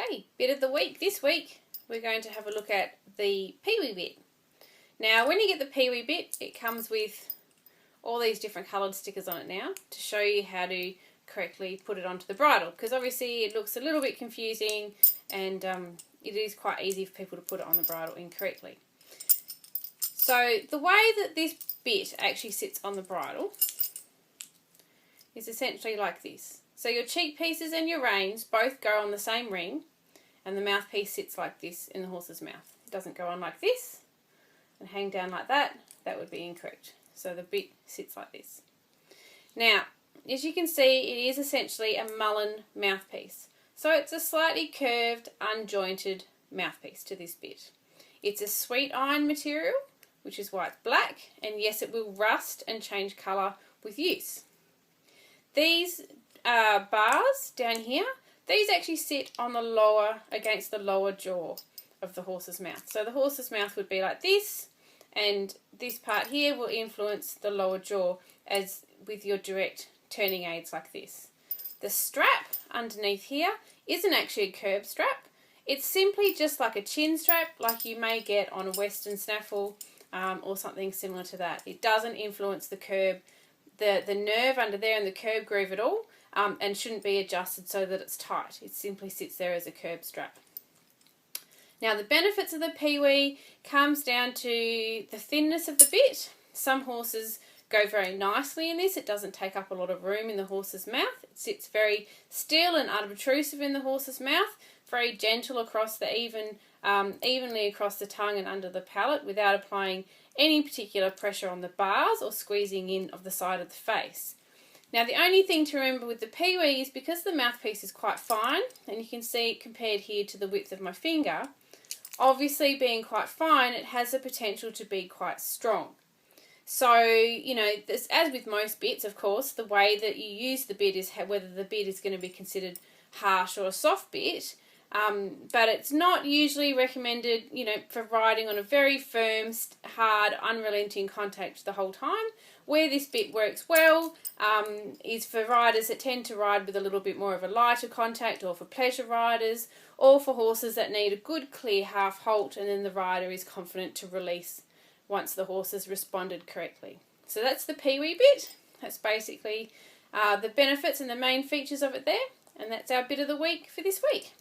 Okay, bit of the week. This week we're going to have a look at the PeeWee Bit. Now when you get the PeeWee Bit, it comes with all these different coloured stickers on it now to show you how to correctly put it onto the bridle, because obviously it looks a little bit confusing and it is quite easy for people to put it on the bridle incorrectly. So the way that this bit actually sits on the bridle is essentially like this. So your cheek pieces and your reins both go on the same ring, and the mouthpiece sits like this in the horse's mouth. It doesn't go on like this and hang down like that. That would be incorrect. So the bit sits like this. Now, as you can see, it is essentially a mullen mouthpiece. So it's a slightly curved, unjointed mouthpiece to this bit. It's a sweet iron material, which is why it's black, and yes, it will rust and change colour with use. These bars down here, these actually sit on the lower, against the lower jaw of the horse's mouth. So the horse's mouth would be like this, and this part here will influence the lower jaw as with your direct turning aids like this. The strap underneath here isn't actually a curb strap. It's simply just like a chin strap like you may get on a Western snaffle or something similar to that. It doesn't influence the curb, the nerve under there and the curb groove at all, and shouldn't be adjusted so that it's tight. It simply sits there as a curb strap. Now the benefits of the PeeWee comes down to the thinness of the bit. Some horses go very nicely in this. It doesn't take up a lot of room in the horse's mouth. It sits very still and unobtrusive in the horse's mouth, very gentle across the evenly across the tongue and under the palate without applying any particular pressure on the bars or squeezing in of the side of the face. Now the only thing to remember with the PeeWee is because the mouthpiece is quite fine, and you can see it compared here to the width of my finger, obviously being quite fine, it has the potential to be quite strong. So, you know, this, as with most bits, of course, the way that you use the bit is whether the bit is going to be considered harsh or a soft bit. But it's not usually recommended, you know, for riding on a very firm, hard, unrelenting contact the whole time. Where this bit works well is for riders that tend to ride with a little bit more of a lighter contact, or for pleasure riders, or for horses that need a good clear half halt and then the rider is confident to release once the horse has responded correctly. So that's the PeeWee Bit. That's basically the benefits and the main features of it there, and that's our bit of the week for this week.